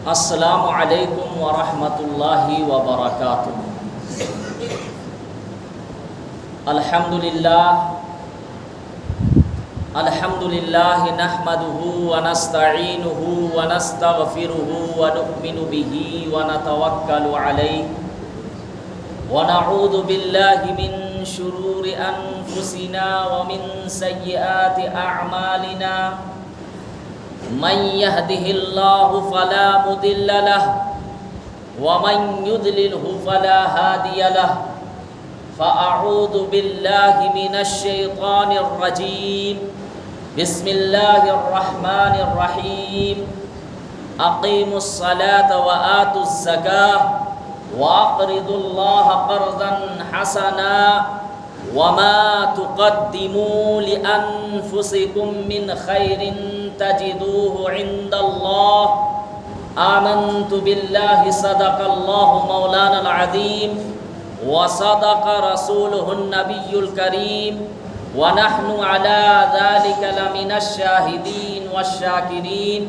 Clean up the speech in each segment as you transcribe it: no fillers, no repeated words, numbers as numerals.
السلام علیکم ورحمۃ اللہ وبرکاتہ۔ الحمدللہ نحمدہ ونستعینہ ونستغفرہ ونؤمن بہ ونتوکل علیہ ونعوذ باللہ من شرور انفسنا ومن سیئات اعمالنا من يهده الله فلا مضل له ومن يضلله فلا هادي له فأعوذ بالله من الشيطان الرجيم بسم الله الرحمن الرحيم أقيموا الصلاة وآتوا الزكاة وأقرضوا الله قرضا حسنا وما تقدموا لأنفسكم من خير تجدوه عند الله آمنت بالله صدق الله مولانا العظيم وصدق رسوله النبي الكريم ونحن على ذلك لمن الشاهدين والشاكرين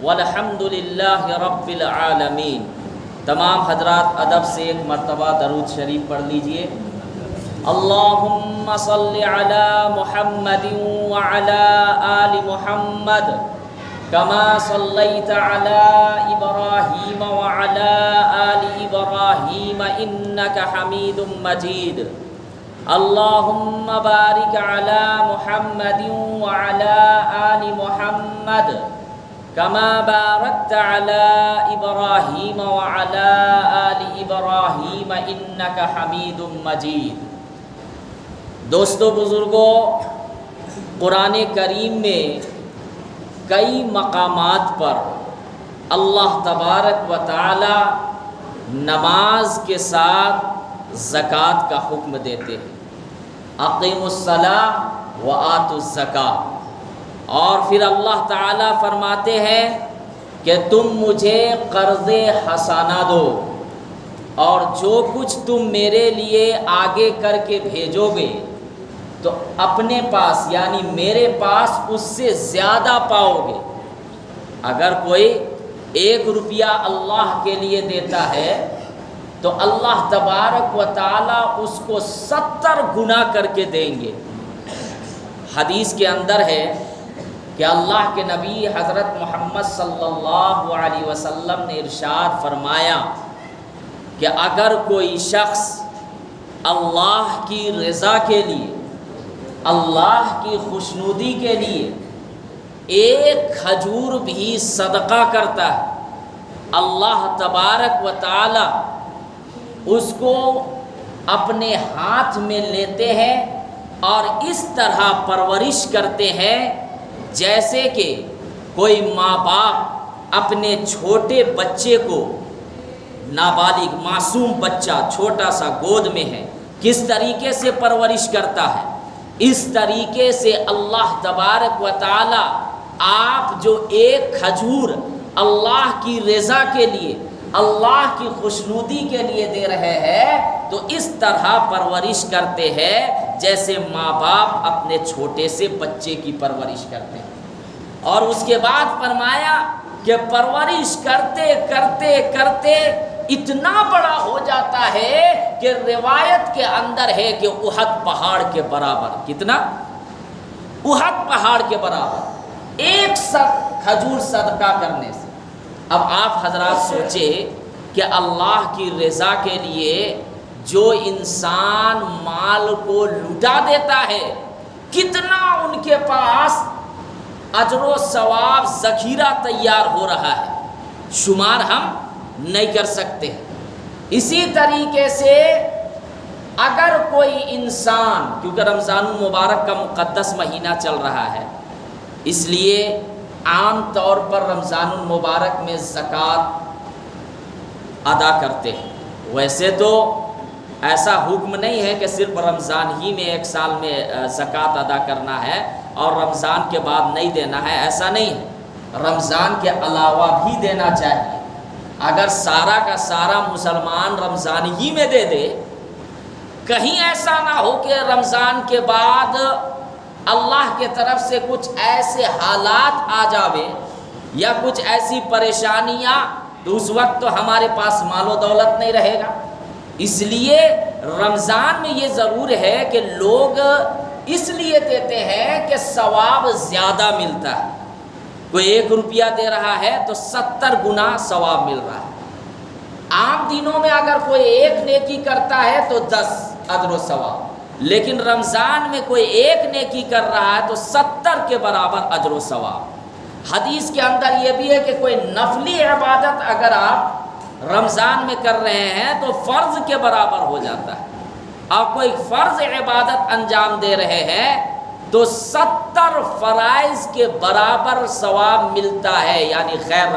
والحمد لله رب العالمين۔ تمام حضرات ادب سے ایک مرتبہ درود شریف پڑھ لیجئے۔ اللہم صل علی محمد وعلی آل محمد کما صلیت علی ابراہیم وعلی آل ابراہیم انک حمید مجید۔ اللہم بارک علی محمد وعلی آل محمد کما بارکت علی ابراہیم وعلی آل ابراہیم انک حمید مجید۔ دوستو بزرگوں، قرآن کریم میں کئی مقامات پر اللہ تبارک و تعالی نماز کے ساتھ زکوٰۃ کا حکم دیتے ہیں۔ اقیموا الصلاۃ وآتوا الزکاۃ، اور پھر اللہ تعالی فرماتے ہیں کہ تم مجھے قرض حسانہ دو، اور جو کچھ تم میرے لیے آگے کر کے بھیجو گے تو اپنے پاس یعنی میرے پاس اس سے زیادہ پاؤ گے۔ اگر کوئی 1 روپیہ اللہ کے لیے دیتا ہے تو اللہ تبارک و تعالی اس کو 70 گنا کر کے دیں گے۔ حدیث کے اندر ہے کہ اللہ کے نبی حضرت محمد صلی اللہ علیہ وسلم نے ارشاد فرمایا کہ اگر کوئی شخص اللہ کی رضا کے لیے، اللہ کی خوشنودی کے لیے 1 کھجور بھی صدقہ کرتا ہے، اللہ تبارک و تعالی اس کو اپنے ہاتھ میں لیتے ہیں اور اس طرح پرورش کرتے ہیں جیسے کہ کوئی ماں باپ اپنے چھوٹے بچے کو، نابالغ معصوم بچہ چھوٹا سا گود میں ہے، کس طریقے سے پرورش کرتا ہے، اس طریقے سے اللہ تبارک و تعالی آپ جو 1 کھجور اللہ کی رضا کے لیے، اللہ کی خوشنودی کے لیے دے رہے ہیں تو اس طرح پرورش کرتے ہیں جیسے ماں باپ اپنے چھوٹے سے بچے کی پرورش کرتے ہیں۔ اور اس کے بعد فرمایا کہ پرورش کرتے کرتے کرتے اتنا بڑا ہو جاتا ہے کہ روایت کے اندر ہے کہ احد پہاڑ کے برابر۔ کتنا؟ احد پہاڑ کے برابر 1 کھجور صدقہ کرنے سے۔ اب آپ حضرات سوچے کہ اللہ کی رضا کے لیے جو انسان مال کو لٹا دیتا ہے کتنا ان کے پاس اجر و ثواب ذخیرہ تیار ہو رہا ہے، شمار ہم نہیں کر سکتے۔ اسی طریقے سے اگر کوئی انسان، کیونکہ رمضان المبارک کا مقدس مہینہ چل رہا ہے، اس لیے عام طور پر رمضان المبارک میں زکوٰۃ ادا کرتے ہیں۔ ویسے تو ایسا حکم نہیں ہے کہ صرف رمضان ہی میں 1 سال میں زکوٰۃ ادا کرنا ہے اور رمضان کے بعد نہیں دینا ہے، ایسا نہیں ہے، رمضان کے علاوہ بھی دینا چاہیے۔ اگر سارا کا سارا مسلمان رمضان ہی میں دے دے، کہیں ایسا نہ ہو کہ رمضان کے بعد اللہ کے طرف سے کچھ ایسے حالات آ جاوے یا کچھ ایسی پریشانیاں تو اس وقت تو ہمارے پاس مال و دولت نہیں رہے گا. اس لیے رمضان میں یہ ضرور ہے کہ لوگ اس لیے دیتے ہیں کہ ثواب زیادہ ملتا ہے. کوئی 1 روپیہ دے رہا ہے تو 70 گنا ثواب مل رہا ہے. عام دنوں میں اگر کوئی 1 نیکی کرتا ہے تو 10 اجر و ثواب، لیکن رمضان میں کوئی 1 نیکی کر رہا ہے تو 70 کے برابر اجر و ثواب. حدیث کے اندر یہ بھی ہے کہ کوئی نفلی عبادت اگر آپ رمضان میں کر رہے ہیں تو فرض کے برابر ہو جاتا ہے، اور کوئی فرض عبادت انجام دے رہے ہیں تو 70 فرائض کے برابر ثواب ملتا ہے. یعنی غیر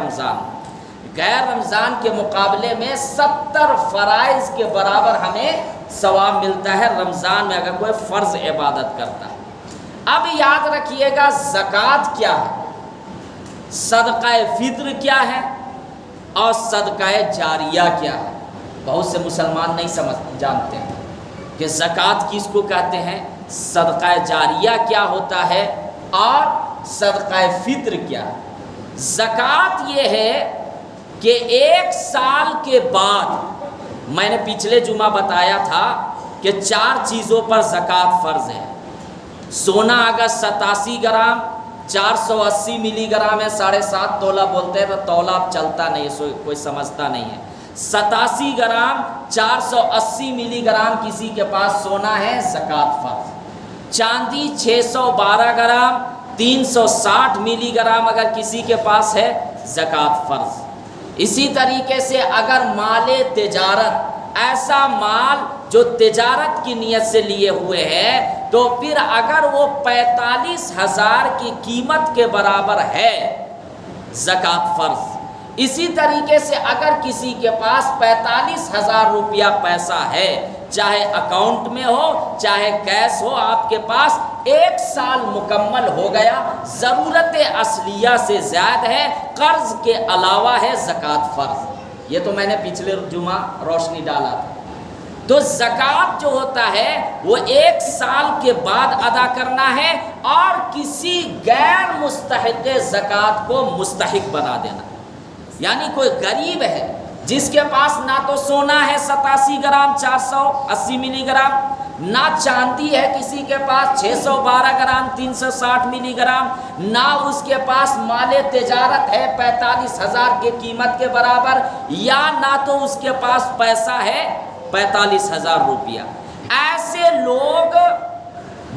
رمضان کے مقابلے میں 70 فرائض کے برابر ہمیں ثواب ملتا ہے رمضان میں اگر کوئی فرض عبادت کرتا ہے. اب یاد رکھیے گا زکوٰۃ کیا ہے، صدقہ فطر کیا ہے، اور صدقہ جاریہ کیا ہے. بہت سے مسلمان نہیں جانتے ہیں کہ زکوٰۃ کس کو کہتے ہیں، صدقہ جاریہ کیا ہوتا ہے، اور صدقہ فطر کیا ہے. زکوٰۃ یہ ہے کہ 1 سال کے بعد، میں نے پچھلے جمعہ بتایا تھا کہ 4 چیزوں پر زکوٰۃ فرض ہے. سونا اگر 87 گرام 480 ملی گرام ہے، 7.5 تولہ بولتے ہیں تو تولہ اب چلتا نہیں ہے، کوئی سمجھتا نہیں ہے. 87 گرام 480 ملی گرام کسی کے پاس سونا ہے، زکوٰۃ فرض. چاندی 612 گرام 360 ملی گرام اگر کسی کے پاس ہے، زکوٰۃ فرض. اسی طریقے سے اگر مال تجارت، ایسا مال جو تجارت کی نیت سے لیے ہوئے ہیں، تو پھر اگر وہ 45,000 کی قیمت کے برابر ہے، زکوٰۃ فرض. اسی طریقے سے اگر کسی کے پاس 45,000 روپیہ پیسہ ہے، چاہے اکاؤنٹ میں ہو چاہے کیش ہو، آپ کے پاس 1 سال مکمل ہو گیا، ضرورت اصلیہ سے زائد ہے، قرض کے علاوہ ہے، زکوٰۃ فرض. یہ تو میں نے پچھلے جمعہ روشنی ڈالا تھا. تو زکوٰۃ جو ہوتا ہے وہ 1 سال کے بعد ادا کرنا ہے، اور کسی غیر مستحق زکوٰۃ کو مستحق بنا دینا. یعنی کوئی غریب ہے جس کے پاس نہ تو سونا ہے 87 گرام 480 ملی گرام، نہ چاندی ہے کسی کے پاس 612 گرام 360 ملی گرام، نہ اس کے پاس مال تجارت ہے 45,000 کی قیمت کے برابر، یا نہ تو اس کے پاس پیسہ ہے 45,000 روپیہ. ایسے لوگ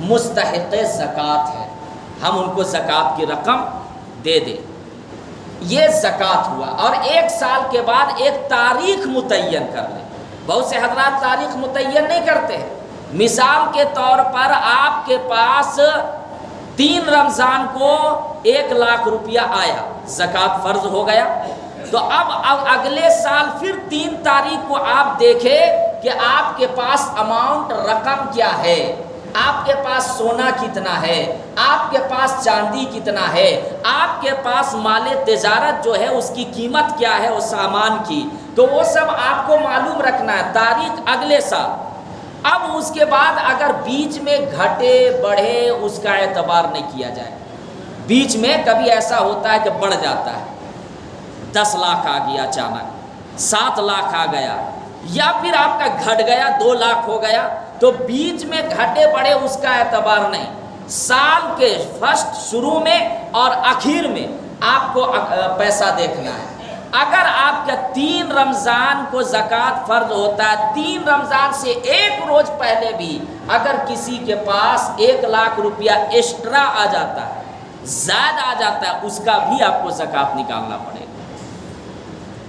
مستحق زکوٰۃ ہیں، ہم ان کو زکوٰۃ کی رقم دے دیں. یہ زکوٰۃ ہوا. اور 1 سال کے بعد ایک تاریخ متعین کر لیں. بہت سے حضرات تاریخ متعین نہیں کرتے ہیں. مثال کے طور پر آپ کے پاس 3 رمضان کو 1 لاکھ روپیہ آیا، زکوٰۃ فرض ہو گیا. تو اب اگلے سال پھر 3 تاریخ کو آپ دیکھیں کہ آپ کے پاس اماؤنٹ رقم کیا ہے، آپ کے پاس سونا کتنا ہے، آپ کے پاس چاندی کتنا ہے، آپ کے پاس مال تجارت جو ہے اس کی قیمت کیا ہے اس سامان کی، تو وہ سب آپ کو معلوم رکھنا ہے. تاریخ اگلے سال. اب اس کے بعد اگر بیچ میں گھٹے بڑھے اس کا اعتبار نہیں کیا جائے. بیچ میں کبھی ایسا ہوتا ہے کہ بڑھ جاتا ہے، 10 لاکھ آ گیا اچانک، 7 لاکھ آ گیا، یا پھر آپ کا گھٹ گیا 2 لاکھ ہو گیا، تو بیچ میں گھٹے بڑھے اس کا اعتبار نہیں. سال کے فرسٹ شروع میں اور آخر میں آپ کو پیسہ دیکھنا ہے. اگر آپ کا 3 رمضان کو زکوٰۃ فرض ہوتا ہے، 3 رمضان سے 1 روز پہلے بھی اگر کسی کے پاس 1 لاکھ روپیہ ایکسٹرا آ جاتا ہے، زائد آ جاتا ہے، اس کا بھی آپ کو زکوٰۃ نکالنا پڑے گا.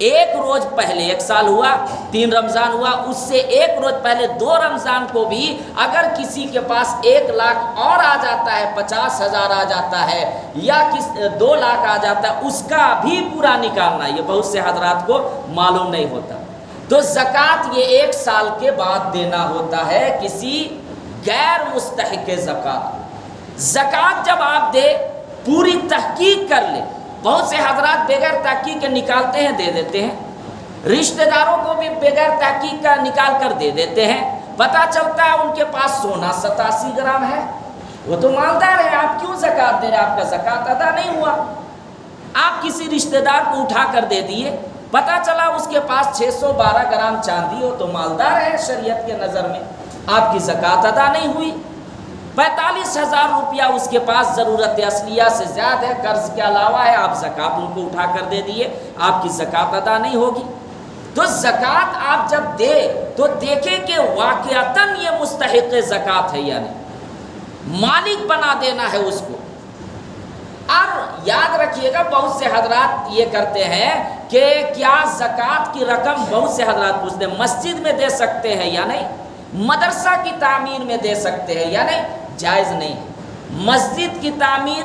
1 روز پہلے، 1 سال ہوا 3 رمضان ہوا، اس سے 1 روز پہلے 2 رمضان کو بھی اگر کسی کے پاس 1 لاکھ اور آ جاتا ہے، 50,000 آ جاتا ہے، یا 2 لاکھ آ جاتا ہے، اس کا بھی پورا نکالنا. یہ بہت سے حضرات کو معلوم نہیں ہوتا. تو زکوٰۃ یہ 1 سال کے بعد دینا ہوتا ہے کسی غیر مستحق زکوٰۃ. زکوٰۃ جب آپ دے پوری تحقیق کر لیں. بہت سے حضرات بغیر تحقیق کے نکالتے ہیں دے دیتے ہیں، رشتہ داروں کو بھی بغیر تحقیق کا نکال کر دے دیتے ہیں. پتہ چلتا ہے ان کے پاس سونا 87 گرام ہے، وہ تو مالدار ہے، آپ کیوں زکوٰۃ دے رہے ہیں؟ آپ کا زکوٰۃ ادا نہیں ہوا. آپ کسی رشتہ دار کو اٹھا کر دے دیے، پتہ چلا اس کے پاس 612 گرام چاندی ہو تو مالدار ہے شریعت کے نظر میں، آپ کی زکوٰۃ ادا نہیں ہوئی۔ 45,000 روپیہ اس کے پاس ضرورت اصلیہ سے زیادہ ہے، قرض کے علاوہ ہے، آپ زکوٰۃ ان کو اٹھا کر دے دیے، آپ کی زکوٰۃ ادا نہیں ہوگی۔ تو زکوٰۃ آپ جب دے تو دیکھیں کہ واقعتاً یہ مستحق زکوٰۃ ہے یا نہیں، مالک بنا دینا ہے اس کو۔ اور یاد رکھیے گا، بہت سے حضرات یہ کرتے ہیں کہ کیا زکوٰۃ کی رقم، بہت سے حضرات پوچھتے ہیں مسجد میں دے سکتے ہیں یا نہیں، مدرسہ کی تعمیر میں دے سکتے ہیں یا نہیں؟ جائز نہیں ہے۔ مسجد کی تعمیر،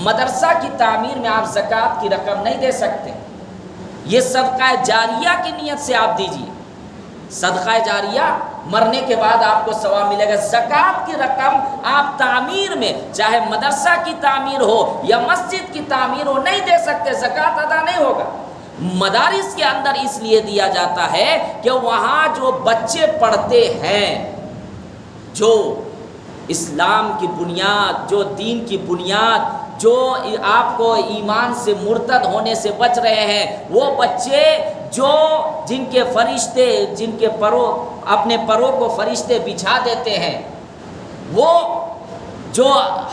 مدرسہ کی تعمیر میں آپ زکوٰۃ کی رقم نہیں دے سکتے، یہ صدقہ جاریہ کی نیت سے آپ دیجیے، صدقہ جاریہ مرنے کے بعد آپ کو ثواب ملے گا۔ زکوٰۃ کی رقم آپ تعمیر میں، چاہے مدرسہ کی تعمیر ہو یا مسجد کی تعمیر ہو، نہیں دے سکتے، زکوٰۃ ادا نہیں ہوگا۔ مدارس کے اندر اس لیے دیا جاتا ہے کہ وہاں جو بچے پڑھتے ہیں، جو اسلام کی بنیاد، جو دین کی بنیاد، جو آپ کو ایمان سے مرتد ہونے سے بچ رہے ہیں، وہ بچے جو جن کے فرشتے، جن کے پروں، اپنے پروں کو فرشتے بچھا دیتے ہیں، وہ جو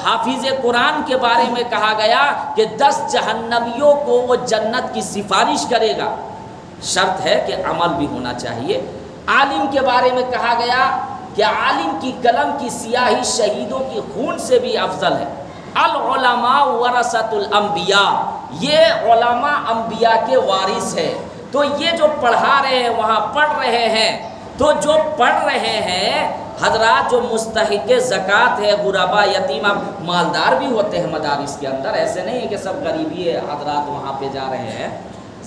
حافظ قرآن کے بارے میں کہا گیا کہ 10 جہنمیوں کو وہ جنت کی سفارش کرے گا، شرط ہے کہ عمل بھی ہونا چاہیے۔ عالم کے بارے میں کہا گیا کہ عالم کی قلم کی سیاہی شہیدوں کی خون سے بھی افضل ہے۔ العلماء ورثۃ الانبیاء، یہ علماء انبیاء کے وارث ہے۔ تو یہ جو پڑھا رہے ہیں، وہاں پڑھ رہے ہیں، تو جو پڑھ رہے ہیں حضرات، جو مستحق زکوٰۃ ہے، غربا، یتیم، مالدار بھی ہوتے ہیں مدارس کے اندر، ایسے نہیں ہے کہ سب غریبی حضرات وہاں پہ جا رہے ہیں،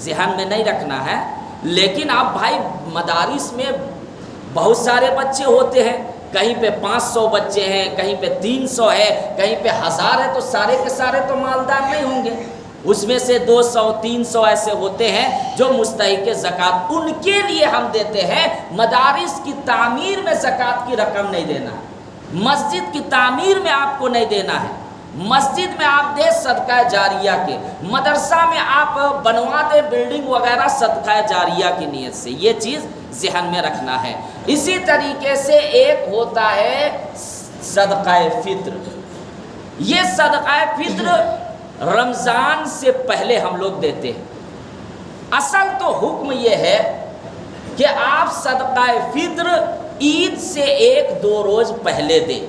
ذہن میں نہیں رکھنا ہے۔ لیکن آپ بھائی مدارس میں بہت سارے بچے ہوتے ہیں، کہیں پہ 500 بچے ہیں، کہیں پہ 300 ہے، کہیں پہ 1000 ہے، تو سارے کے سارے تو مالدار نہیں ہوں گے، اس میں سے 200 300 ایسے ہوتے ہیں جو مستحق زکوٰۃ، ان کے لیے ہم دیتے ہیں۔ مدارس کی تعمیر میں زکوٰۃ کی رقم نہیں دینا ہے، مسجد کی تعمیر میں آپ کو نہیں دینا ہے، مسجد میں آپ دے صدقہ جاریہ کے، مدرسہ میں آپ بنوا دے بلڈنگ وغیرہ صدقہ جاریہ کی نیت سے، یہ چیز ذہن میں رکھنا ہے۔ اسی طریقے سے ایک ہوتا ہے صدقہ فطر، یہ صدقہ فطر رمضان سے پہلے ہم لوگ دیتے ہیں۔ اصل تو حکم یہ ہے کہ آپ صدقہ فطر عید سے 1-2 روز پہلے دیں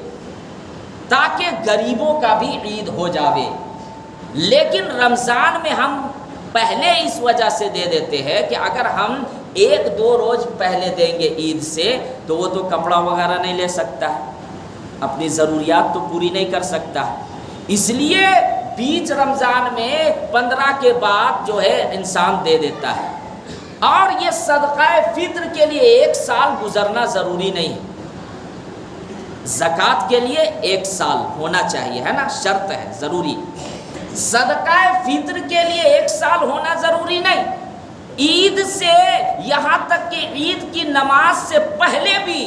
تاکہ غریبوں کا بھی عید ہو جاوے، لیکن رمضان میں ہم پہلے اس وجہ سے دے دیتے ہیں کہ اگر ہم 1-2 روز پہلے دیں گے عید سے تو وہ تو کپڑا وغیرہ نہیں لے سکتا ہے، اپنی ضروریات تو پوری نہیں کر سکتا ہے، اس لیے بیچ رمضان میں 15 کے بعد جو ہے انسان دے دیتا ہے۔ اور یہ صدقہ فطر کے لیے 1 سال گزرنا ضروری نہیں ہے، زکوٰۃ کے لیے 1 سال ہونا چاہیے، ہے نا، شرط ہے، ضروری۔ صدقہ فطر کے لیے 1 سال ہونا ضروری نہیں، عید سے یہاں تک کہ عید کی نماز سے پہلے بھی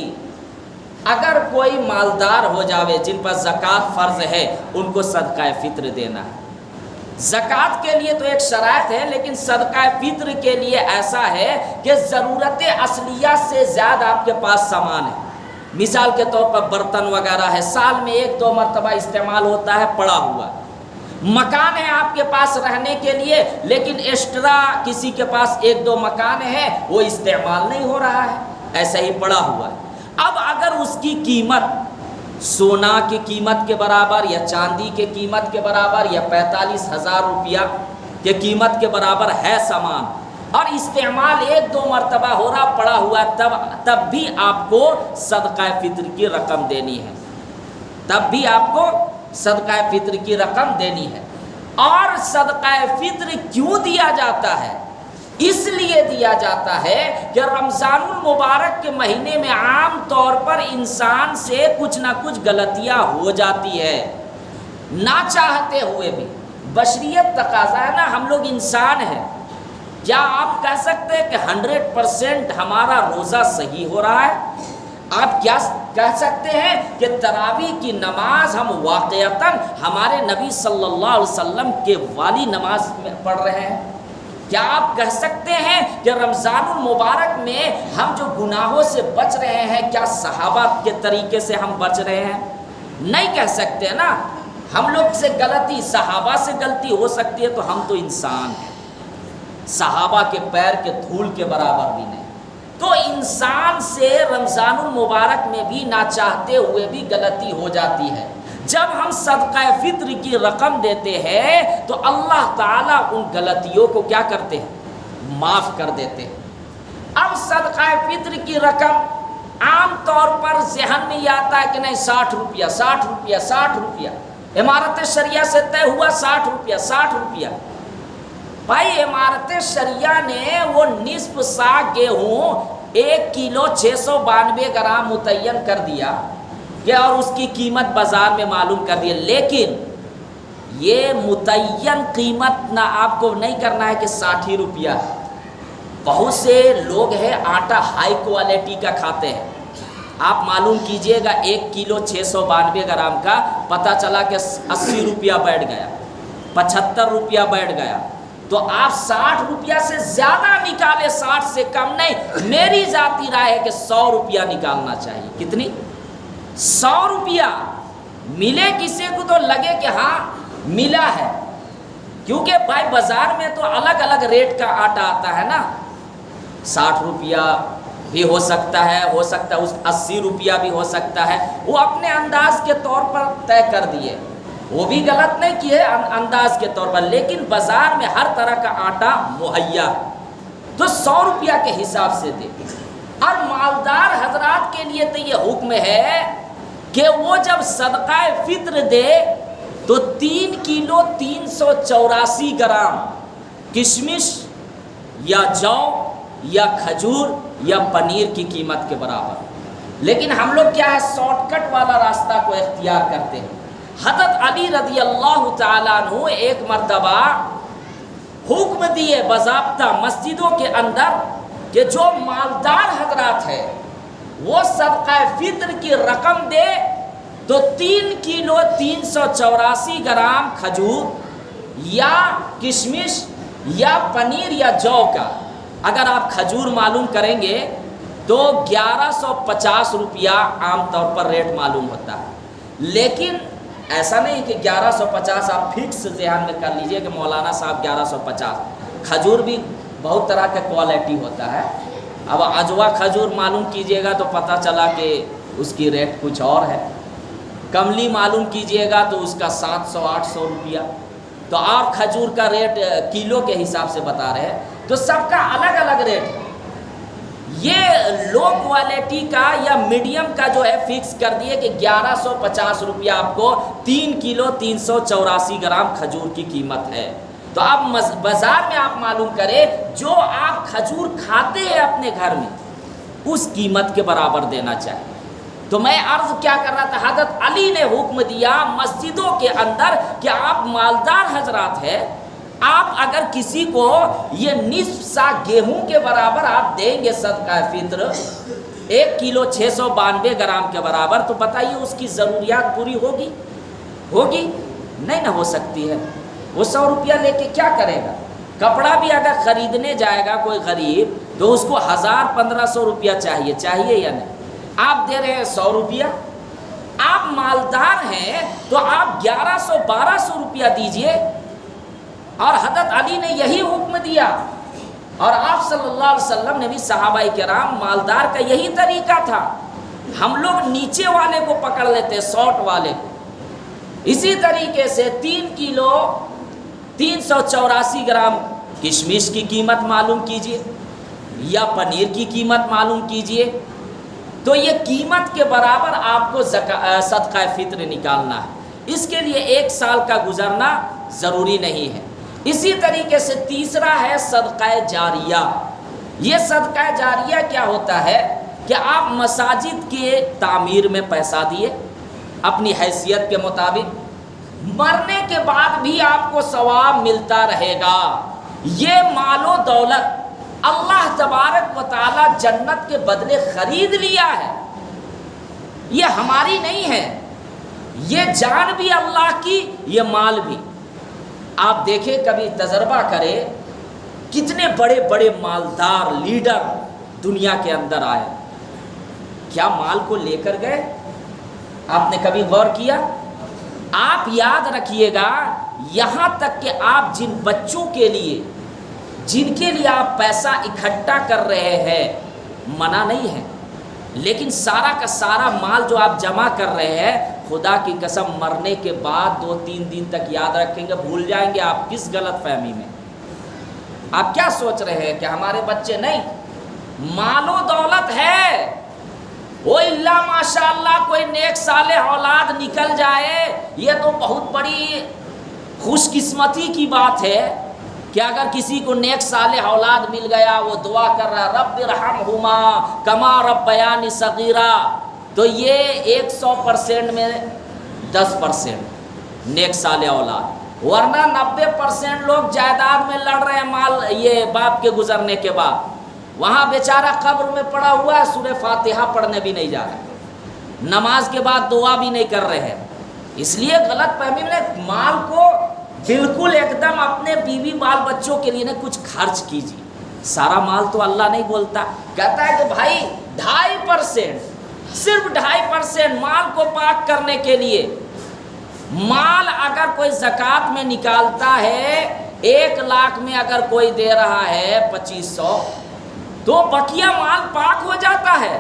اگر کوئی مالدار ہو جاوے جن پر زکوٰۃ فرض ہے، ان کو صدقہ فطر دینا ہے۔ زکوٰۃ کے لیے تو ایک شرائط ہے، لیکن صدقہ فطر کے لیے ایسا ہے کہ ضرورت اصلیہ سے زیادہ آپ کے پاس سامان ہے، مثال کے طور پر برتن وغیرہ ہے، سال میں 1-2 مرتبہ استعمال ہوتا ہے، پڑا ہوا مکان ہے آپ کے پاس رہنے کے لیے، لیکن ایکسٹرا کسی کے پاس 1-2 مکان ہے، وہ استعمال نہیں ہو رہا ہے، ایسا ہی پڑا ہوا ہے۔ اب اگر اس کی قیمت سونا کی قیمت کے برابر یا چاندی کے قیمت کے برابر یا 45,000 روپیہ کے قیمت کے برابر ہے سامان، اور استعمال 1-2 مرتبہ ہو رہا پڑا ہوا، تب بھی آپ کو صدقہ فطر کی رقم دینی ہے، تب بھی آپ کو صدقہ فطر کی رقم دینی ہے۔ اور صدقہ فطر کیوں دیا جاتا ہے؟ اس لیے دیا جاتا ہے کہ رمضان المبارک کے مہینے میں عام طور پر انسان سے کچھ نہ کچھ غلطیاں ہو جاتی ہے، نہ چاہتے ہوئے بھی، بشریت تقاضا ہے نا، ہم لوگ انسان ہیں۔ کیا آپ کہہ سکتے ہیں کہ 100% ہمارا روزہ صحیح ہو رہا ہے؟ آپ کیا کہہ سکتے ہیں کہ تراویح کی نماز ہم واقعتاً ہمارے نبی صلی اللہ علیہ وسلم کے والی نماز میں پڑھ رہے ہیں؟ کیا آپ کہہ سکتے ہیں کہ رمضان المبارک میں ہم جو گناہوں سے بچ رہے ہیں کیا صحابہ کے طریقے سے ہم بچ رہے ہیں؟ نہیں کہہ سکتے نا. ہم لوگ سے غلطی، صحابہ سے غلطی ہو سکتی ہے تو ہم تو انسان ہیں، صحابہ کے پیر کے دھول کے برابر بھی نہیں. تو انسان سے رمضان المبارک میں بھی نہ چاہتے ہوئے بھی غلطی ہو جاتی ہے. جب ہم صدقہ فطر کی رقم دیتے ہیں تو اللہ تعالیٰ ان غلطیوں کو کیا کرتے ہیں؟ معاف کر دیتے ہیں. اب صدقہ فطر کی رقم عام طور پر ذہن میں یہ آتا ہے کہ نہیں 60 روپیہ 60 روپیہ 60 روپیہ، امارت شریعہ سے طے ہوا 60 روپیہ 60 روپیہ. بھائی امارت شریعہ نے وہ نصف سا گیہوں 1 کلو 692 گرام متعین کر دیا کہ اور اس کی قیمت بازار میں معلوم کر دی، لیکن یہ متعین قیمت نہ آپ کو نہیں کرنا ہے کہ 60 روپیہ. بہت سے لوگ ہیں آٹا ہائی کوالٹی کا کھاتے ہیں. آپ معلوم کیجئے گا 1 کلو 692 گرام کا پتہ چلا کہ 80 روپیہ بیٹھ گیا، 75 روپیہ بیٹھ گیا، تو آپ 60 روپیہ سے زیادہ نکالے، 60 سے کم نہیں. میری ذاتی رائے ہے کہ 100 روپیہ نکالنا چاہیے. کتنی؟ 100 روپیہ ملے کسی کو تو لگے کہ ہاں ملا ہے. کیونکہ بھائی بازار میں تو الگ الگ ریٹ کا آٹا آتا ہے نا، 60 روپیہ بھی ہو سکتا ہے 80 روپیہ بھی ہو سکتا ہے. وہ اپنے انداز کے طور پر طے کر دیے، وہ بھی غلط نہیں کیے انداز کے طور پر، لیکن بازار میں ہر طرح کا آٹا مہیا ہے تو 100 روپیہ کے حساب سے دے. اور مالدار حضرات کے لیے تو یہ حکم ہے کہ وہ جب صدقہ فطر دے تو 3 کلو 384 گرام کشمش یا جو یا کھجور یا پنیر کی قیمت کے برابر. لیکن ہم لوگ کیا ہے شارٹ کٹ والا راستہ کو اختیار کرتے ہیں. حضرت علی رضی اللہ تعالیٰ عنہ ایک مرتبہ حکم دیے باضابطہ مسجدوں کے اندر کہ جو مالدار حضرات ہے وہ صدقہ فطر کی رقم دے تو 3 کلو 384 گرام کھجور یا کشمش یا پنیر یا جو کا، اگر آپ کھجور معلوم کریں گے تو 1150 روپیہ عام طور پر ریٹ معلوم ہوتا ہے. لیکن ایسا نہیں کہ 1150 آپ فکس ذہن میں کر لیجئے کہ مولانا صاحب 1150. کھجور بھی بہت طرح کا کوالٹی ہوتا ہے. اب اجوا کھجور معلوم کیجئے گا تو پتہ چلا کہ اس کی ریٹ کچھ اور ہے. کملی معلوم کیجئے گا تو اس کا 700-800 روپیہ. تو آپ کھجور کا ریٹ کلو کے حساب سے بتا رہے ہیں تو سب کا الگ الگ ریٹ ہے. یہ لو کوالٹی کا یا میڈیم کا جو ہے فکس کر دیے کہ 1150 روپیہ آپ کو 3 کلو 384 گرام کھجور کی قیمت ہے. تو اب بازار میں آپ معلوم کریں جو آپ کھجور کھاتے ہیں اپنے گھر میں اس قیمت کے برابر دینا چاہیے. تو میں عرض کیا کر رہا تھا، حضرت علی نے حکم دیا مسجدوں کے اندر کہ آپ مالدار حضرات ہیں، آپ اگر کسی کو یہ نصف سا گیہوں کے برابر آپ دیں گے صدقہ فطر 1 کلو 692 گرام کے برابر، تو بتائیے اس کی ضروریات پوری ہوگی نہیں نہ ہو سکتی ہے. وہ 100 روپیہ لے کے کیا کرے گا؟ کپڑا بھی اگر خریدنے جائے گا کوئی غریب تو اس کو 1000-1500 روپیہ چاہیے یا نہیں؟ آپ دے رہے ہیں 100 روپیہ. آپ مالدار ہیں تو آپ 1100-1200 روپیہ دیجئے. اور حضرت علی نے یہی حکم دیا اور آپ صلی اللہ علیہ وسلم نے بھی صحابہ کرام مالدار کا یہی طریقہ تھا. ہم لوگ نیچے والے کو پکڑ لیتے، سوٹ والے کو. اسی طریقے سے 3 کلو 384 گرام کشمش کی قیمت معلوم کیجئے یا پنیر کی قیمت معلوم کیجئے. تو یہ قیمت کے برابر آپ کو صدقہ فطر نکالنا ہے. اس کے لیے 1 سال کا گزرنا ضروری نہیں ہے. اسی طریقے سے تیسرا ہے صدقہ جاریہ. یہ صدقہ جاریہ کیا ہوتا ہے کہ آپ مساجد کے تعمیر میں پیسہ دیے اپنی حیثیت کے مطابق، مرنے کے بعد بھی آپ کو ثواب ملتا رہے گا. یہ مال و دولت اللہ تبارک و تعالی جنت کے بدلے خرید لیا ہے، یہ ہماری نہیں ہے. یہ جان بھی اللہ کی، یہ مال بھی. آپ دیکھیں کبھی تجربہ کرے کتنے بڑے بڑے مالدار لیڈر دنیا کے اندر آئے، کیا مال کو لے کر گئے؟ آپ نے کبھی غور کیا؟ آپ یاد رکھیے گا، یہاں تک کہ آپ جن بچوں کے لیے، جن کے لیے آپ پیسہ اکٹھا کر رہے ہیں، منع نہیں ہے، لیکن سارا کا سارا مال جو آپ جمع کر رہے ہیں، خدا کی قسم مرنے کے بعد 2-3 دن تک یاد رکھیں گے، بھول جائیں گے آپ کس غلط فہمی میں۔ آپ کیا سوچ رہے ہیں کہ ہمارے بچے نہیں، مال و دولت ہے، وہ اللہ ماشاء اللہ کوئی نیک صالح اولاد نکل جائے، یہ تو بہت بڑی خوش قسمتی کی بات ہے کہ اگر کسی کو نیک صالح اولاد مل گیا، وہ دعا کر رہا رب ارحمہما کما ربیانی صغیرا، تو یہ 100% میں 10% نیک صالح اولاد، ورنہ 90% لوگ جائیداد میں لڑ رہے ہیں مال یہ باپ کے گزرنے کے بعد، وہاں بیچارہ قبر میں پڑا ہوا ہے، سورہ فاتحہ پڑھنے بھی نہیں جا رہے، نماز کے بعد دعا بھی نہیں کر رہے ہیں۔ اس لیے غلط فہمی میں مال کو بالکل ایک دم اپنے بیوی بال بچوں کے لیے کچھ خرچ کیجیے، سارا مال تو اللہ نہیں بولتا، کہتا ہے کہ بھائی 2.5%، صرف 2.5% مال کو پاک کرنے کے لیے۔ مال اگر کوئی زکوٰۃ میں نکالتا ہے، 1 لاکھ میں اگر کوئی دے رہا ہے 2500، تو بقیہ مال پاک ہو جاتا ہے،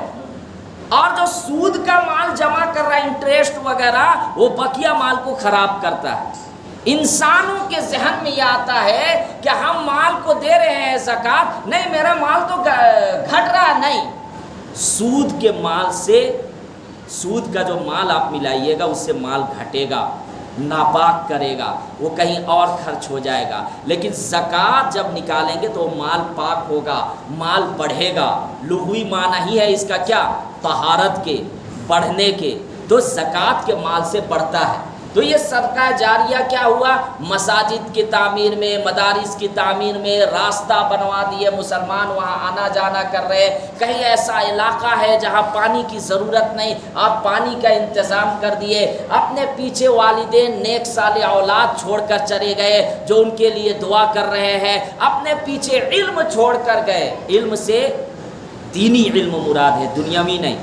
اور جو سود کا مال جمع کر رہا ہے انٹریسٹ وغیرہ، وہ بقیہ مال کو خراب کرتا ہے۔ انسانوں کے ذہن میں یہ آتا ہے کہ ہم مال کو دے رہے ہیں زکوٰۃ، نہیں میرا مال تو گھٹ رہا، نہیں، سود کے مال سے، سود کا جو مال آپ ملائیے گا اس سے مال گھٹے گا، ناپاک کرے گا، وہ کہیں اور خرچ ہو جائے گا، لیکن زکوٰۃ جب نکالیں گے تو مال پاک ہوگا، مال بڑھے گا۔ لغوی معنی ہی ہے اس کا کیا؟ طہارت کے، بڑھنے کے، تو زکوٰۃ کے مال سے بڑھتا ہے۔ تو یہ صدقہ جاریہ کیا ہوا؟ مساجد کی تعمیر میں، مدارس کی تعمیر میں، راستہ بنوا دیے، مسلمان وہاں آنا جانا کر رہے، کہیں ایسا علاقہ ہے جہاں پانی کی ضرورت نہیں، آپ پانی کا انتظام کر دیے، اپنے پیچھے والدین نیک صالح اولاد چھوڑ کر چلے گئے جو ان کے لیے دعا کر رہے ہیں، اپنے پیچھے علم چھوڑ کر گئے۔ علم سے دینی علم مراد ہے، دنیاوی نہیں،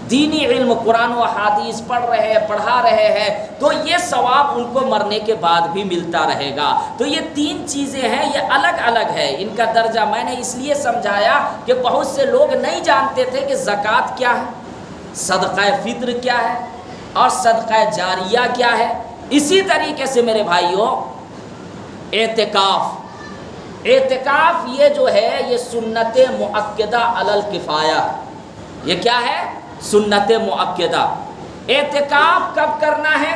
دینی علم، قرآن و حدیث پڑھ رہے ہیں، پڑھا رہے ہیں، تو یہ ثواب ان کو مرنے کے بعد بھی ملتا رہے گا۔ تو یہ 3 چیزیں ہیں، یہ الگ الگ ہے، ان کا درجہ میں نے اس لیے سمجھایا کہ بہت سے لوگ نہیں جانتے تھے کہ زکوٰۃ کیا ہے، صدقہ فطر کیا ہے، اور صدقہ جاریہ کیا ہے۔ اسی طریقے سے میرے بھائیوں، اعتکاف یہ جو ہے، یہ سنت مؤکدہ علی الکفایہ، یہ کیا ہے؟ سنت مؤکدہ۔ اعتکاف کب کرنا ہے؟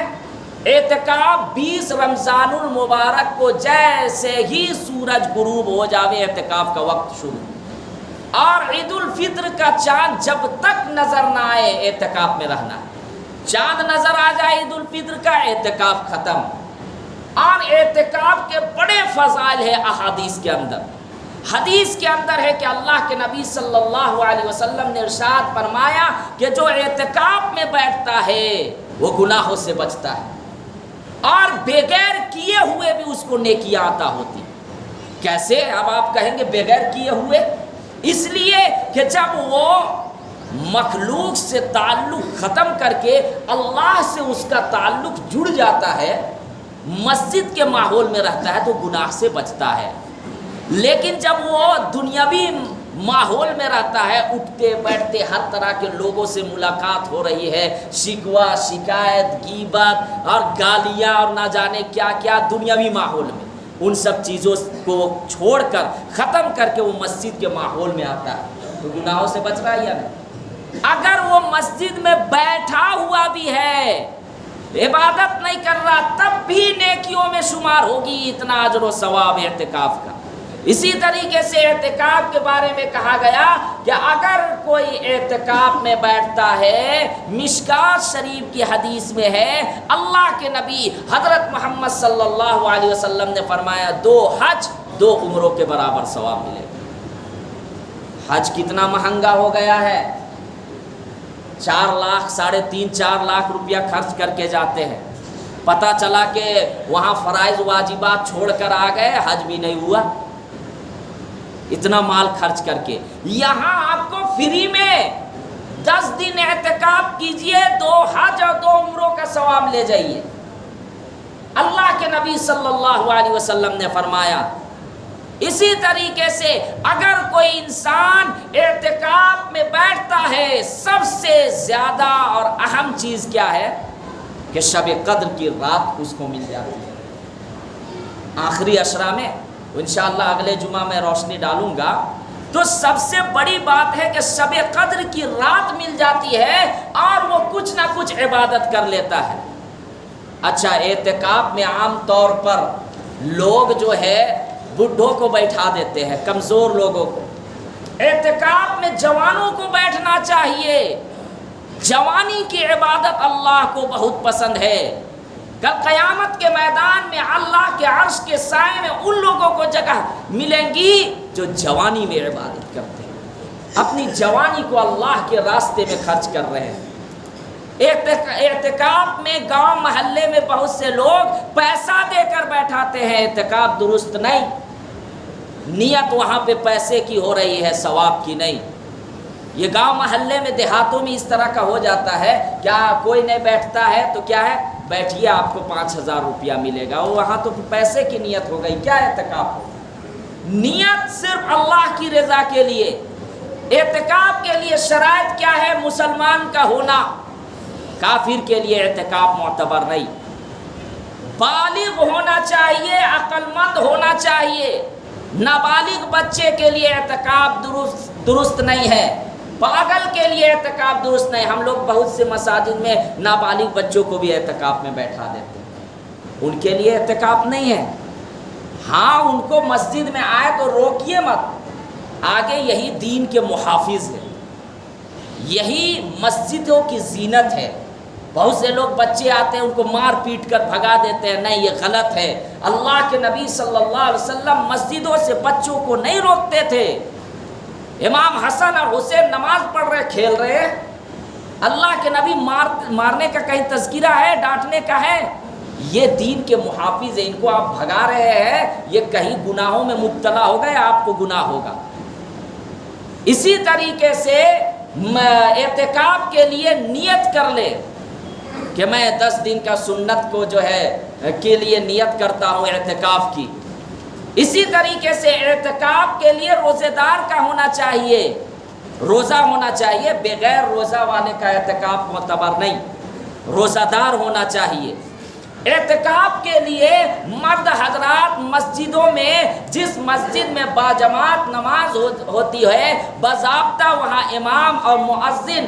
اعتکاف 20 رمضان المبارک کو جیسے ہی سورج غروب ہو جاوے اعتکاف کا وقت شروع، اور عید الفطر کا چاند جب تک نظر نہ آئے اعتکاف میں رہنا ہے، چاند نظر آ جائے عید الفطر کا، اعتکاف ختم۔ اور اعتکاف کے بڑے فضائل ہیں احادیث کے اندر۔ حدیث کے اندر ہے کہ اللہ کے نبی صلی اللہ علیہ وسلم نے ارشاد فرمایا کہ جو اعتکاف میں بیٹھتا ہے وہ گناہوں سے بچتا ہے، اور بغیر کیے ہوئے بھی اس کو نیکیاں عطا ہوتی۔ کیسے؟ اب آپ کہیں گے بغیر کیے ہوئے، اس لیے کہ جب وہ مخلوق سے تعلق ختم کر کے اللہ سے اس کا تعلق جڑ جاتا ہے، مسجد کے ماحول میں رہتا ہے، تو گناہ سے بچتا ہے۔ لیکن جب وہ دنیاوی ماحول میں رہتا ہے، اٹھتے بیٹھتے ہر طرح کے لوگوں سے ملاقات ہو رہی ہے، شکوہ شکایت غیبت اور گالیاں اور نہ جانے کیا کیا دنیاوی ماحول میں، ان سب چیزوں کو چھوڑ کر ختم کر کے وہ مسجد کے ماحول میں آتا ہے، تو گناہوں سے بچ رہا ہے یا نہیں؟ اگر وہ مسجد میں بیٹھا ہوا بھی ہے، عبادت نہیں کر رہا، تب بھی نیکیوں میں شمار ہوگی، اتنا اجر و ثواب اعتکاف کا۔ اسی طریقے سے اعتکاف کے بارے میں کہا گیا کہ اگر کوئی اعتکاف میں بیٹھتا ہے، مشکات شریف کی حدیث میں ہے، اللہ کے نبی حضرت محمد صلی اللہ علیہ وسلم نے فرمایا 2 حج 2 عمروں کے برابر ثواب ملے گا۔ حج کتنا مہنگا ہو گیا ہے، 4 لاکھ 3.5 4 لاکھ روپیہ خرچ کر کے جاتے ہیں، پتہ چلا کہ وہاں فرائض واجبات چھوڑ کر آ گئے، حج بھی نہیں ہوا۔ اتنا مال خرچ کر کے. یہاں آپ کو فری میں 10 دن اعتکاف کیجئے، 2 حج اور 2 عمروں کا ثواب لے جائیے. اللہ کے نبی صلی اللہ علیہ وسلم نے فرمایا. اسی طریقے سے اگر کوئی انسان اعتکاف میں بیٹھتا ہے، سب سے زیادہ اور اہم چیز کیا ہے کہ شب قدر کی رات اس کو مل جاتی ہے. آخری عشرہ میں انشاءاللہ اگلے جمعہ میں روشنی ڈالوں گا، تو سب سے بڑی بات ہے کہ شب قدر کی رات مل جاتی ہے اور وہ کچھ نہ کچھ عبادت کر لیتا ہے. اچھا، اعتکاف میں عام طور پر لوگ جو ہے بڈھوں کو بیٹھا دیتے ہیں، کمزور لوگوں کو. اعتکاف میں جوانوں کو بیٹھنا چاہیے. جوانی کی عبادت اللہ کو بہت پسند ہے. کل قیامت کے میدان میں اللہ کے عرش کے سائے میں ان لوگوں کو جگہ ملیں گی جو جوانی میں عبادت کرتے ہیں، اپنی جوانی کو اللہ کے راستے میں خرچ کر رہے ہیں. اعتکاف میں گاؤں محلے میں بہت سے لوگ پیسہ دے کر بیٹھاتے ہیں. اعتکاف درست نہیں. نیت وہاں پہ پیسے کی ہو رہی ہے، ثواب کی نہیں. یہ گاؤں محلے میں دیہاتوں میں اس طرح کا ہو جاتا ہے. کیا کوئی نہیں بیٹھتا ہے تو کیا ہے، بیٹھیے آپ کو 5000 روپیہ ملے گا. وہاں تو پیسے کی نیت ہو گئی. کیا اعتکاف ہو؟ نیت صرف اللہ کی رضا کے لیے. اعتکاف کے لیے شرائط کیا ہے؟ مسلمان کا ہونا. کافر کے لیے اعتکاف معتبر نہیں. بالغ ہونا چاہیے، عقل مند ہونا چاہیے. نابالغ بچے کے لیے اعتکاف درست نہیں ہے. پاگل کے لیے اعتکاف درست نہیں. ہم لوگ بہت سے مساجد میں نابالغ بچوں کو بھی اعتکاف میں بیٹھا دیتے ہیں. ان کے لیے اعتکاف نہیں ہے. ہاں، ان کو مسجد میں آئے تو روکیے مت. آگے یہی دین کے محافظ ہیں، یہی مسجدوں کی زینت ہے. بہت سے لوگ بچے آتے ہیں ان کو مار پیٹ کر بھگا دیتے ہیں. نہیں، یہ غلط ہے. اللہ کے نبی صلی اللہ علیہ وسلم مسجدوں سے بچوں کو نہیں روکتے تھے. امام حسن اور حسین نماز پڑھ رہے، کھیل رہے. اللہ کے نبی مارنے کا کہیں تذکرہ ہے، ڈانٹنے کا ہے؟ یہ دین کے محافظ ہیں. ان کو آپ بھگا رہے ہیں، یہ کہیں گناہوں میں مبتلا ہو گئے، آپ کو گناہ ہوگا. اسی طریقے سے اعتکاف کے لیے نیت کر لے کہ میں 10 دن کا سنت کو جو ہے کے لیے نیت کرتا ہوں اعتکاف کی. اسی طریقے سے اعتکاف کے لیے روزے دار کا ہونا چاہیے، روزہ ہونا چاہیے. بغیر روزہ والے کا اعتکاف معتبر نہیں. روزہ دار ہونا چاہیے. اعتکاف کے لیے مرد حضرات مسجدوں میں، جس مسجد میں باجماعت نماز ہوتی ہے، باضابطہ وہاں امام اور مؤذن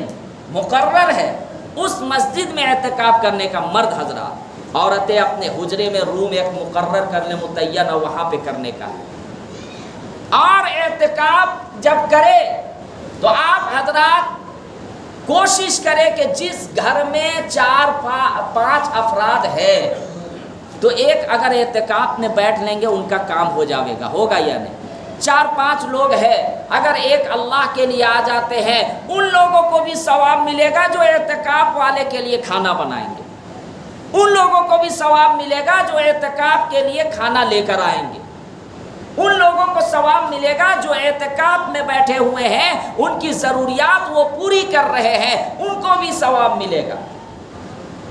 مقرر ہے، اس مسجد میں اعتکاف کرنے کا مرد حضرات. عورتیں اپنے حجرے میں روم ایک مقرر کر لیں متعین، اور وہاں پہ کرنے کا. اور اعتکاف جب کرے تو آپ حضرات کوشش کریں کہ جس گھر میں 4-5 افراد ہے تو ایک اگر اعتکاف میں بیٹھ لیں گے ان کا کام ہو جاوے گا. ہوگا یا نہیں؟ 4-5 لوگ ہیں، اگر ایک اللہ کے لیے آ جاتے ہیں، ان لوگوں کو بھی ثواب ملے گا جو اعتکاف والے کے لیے کھانا بنائیں گے. ان لوگوں کو بھی ثواب ملے گا جو اعتکاف کے لیے کھانا لے کر آئیں گے. ان لوگوں کو ثواب ملے گا جو اعتکاف میں بیٹھے ہوئے ہیں، ان کی ضروریات وہ پوری کر رہے ہیں، ان کو بھی ثواب ملے گا.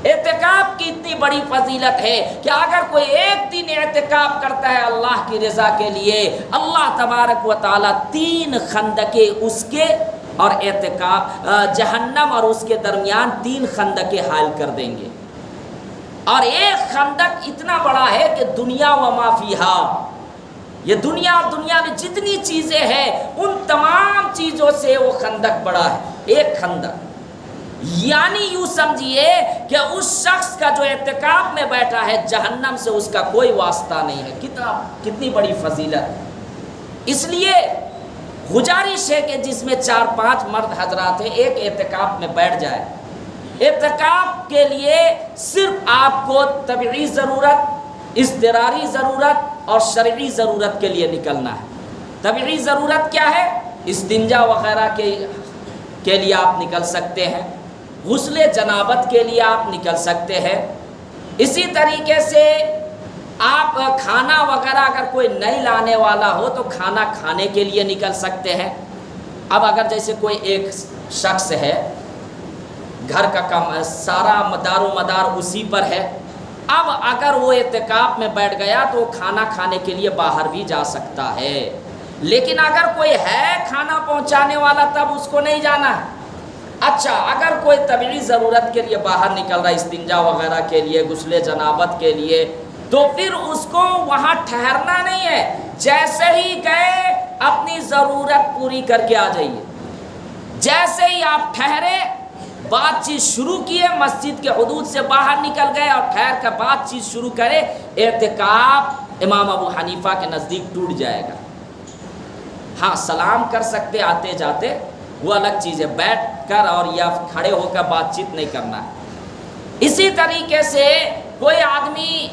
اعتکاف کی اتنی بڑی فضیلت ہے کہ اگر کوئی ایک دن اعتکاف کرتا ہے اللہ کی رضا کے لیے، اللہ تبارک و تعالیٰ 3 خندقیں اس کے اور اعتکاف جہنم اور اس کے درمیان 3 خندقیں حائل کر دیں گے. اور ایک خندق اتنا بڑا ہے کہ دنیا و ما فیہا، یہ دنیا اور دنیا میں جتنی چیزیں ہیں ان تمام چیزوں سے وہ خندق بڑا ہے. ایک خندق، یعنی یوں سمجھیے کہ اس شخص کا جو اعتکاف میں بیٹھا ہے جہنم سے اس کا کوئی واسطہ نہیں ہے. کتنی بڑی فضیلت. اس لیے گزارش ہے کہ جس میں 4-5 مرد حضرات ہیں، ایک اعتکاف میں بیٹھ جائے. اعتکاف کے لیے صرف آپ کو طبعی ضرورت، اضطراری ضرورت اور شرعی ضرورت کے لیے نکلنا ہے. طبعی ضرورت کیا ہے؟ استنجا وغیرہ کے لیے آپ نکل سکتے ہیں. غسل جنابت کے لیے آپ نکل سکتے ہیں. اسی طریقے سے آپ کھانا وغیرہ اگر کوئی نہیں لانے والا ہو تو کھانا کھانے کے لیے نکل سکتے ہیں۔ اب اگر جیسے کوئی ایک شخص ہے، گھر کا سارا مدار و مدار اسی پر ہے، اب اگر وہ اعتکاف میں بیٹھ گیا تو کھانا کھانے کے لیے باہر بھی جا سکتا ہے۔ لیکن اگر کوئی ہے کھانا پہنچانے والا تب اس کو نہیں جانا ہے۔ اچھا، اگر کوئی طبعی ضرورت کے لیے باہر نکل رہا ہے، استنجا وغیرہ کے لیے، غسل جنابت کے لیے، تو پھر اس کو وہاں ٹھہرنا نہیں ہے، جیسے ہی گئے اپنی ضرورت پوری کر کے آ جائیے۔ جیسے ہی آپ ٹھہرے، بات چیت شروع کیے، مسجد کے حدود سے باہر نکل گئے اور ٹھہر کر بات چیت شروع کرے، اعتکاف امام ابو حنیفہ کے نزدیک ٹوٹ جائے گا۔ ہاں، سلام کر سکتے آتے جاتے، وہ الگ چیز ہے، بیٹھ کر اور یا کھڑے ہو کر بات چیت نہیں کرنا ہے۔ اسی طریقے سے کوئی آدمی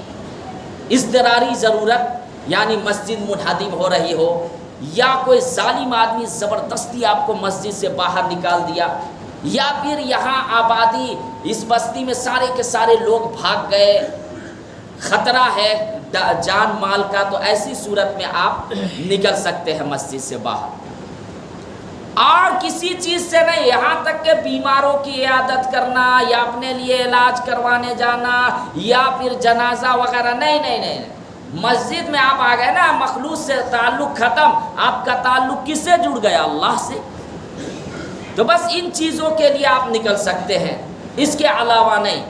اضطراری ضرورت، یعنی مسجد منہدم ہو رہی ہو، یا کوئی ظالم آدمی زبردستی آپ کو مسجد سے باہر نکال دیا، یا پھر یہاں آبادی اس بستی میں سارے کے سارے لوگ بھاگ گئے، خطرہ ہے جان مال کا، تو ایسی صورت میں آپ نکل سکتے ہیں مسجد سے باہر۔ اور کسی چیز سے نہیں، یہاں تک کہ بیماروں کی عیادت کرنا یا اپنے لیے علاج کروانے جانا یا پھر جنازہ وغیرہ نہیں۔ مسجد میں آپ آ گئے نا، مخلوق سے تعلق ختم، آپ کا تعلق کس سے جڑ گیا؟ اللہ سے۔ تو بس ان چیزوں کے لیے آپ نکل سکتے ہیں، اس کے علاوہ نہیں۔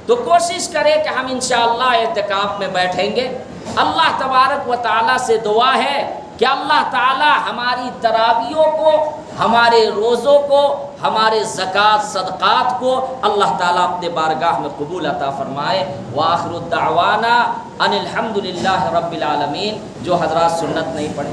تو کوشش کریں کہ ہم انشاءاللہ اعتکاف میں بیٹھیں گے۔ اللہ تبارک و تعالیٰ سے دعا ہے کہ اللہ تعالیٰ ہماری تراویحوں کو، ہمارے روزوں کو، ہمارے زکوٰۃ صدقات کو اللہ تعالیٰ اپنے بارگاہ میں قبول عطا فرمائے۔ وآخر الدعوانا ان الحمد للہ رب العالمین۔ جو حضرات سنت نہیں پڑھے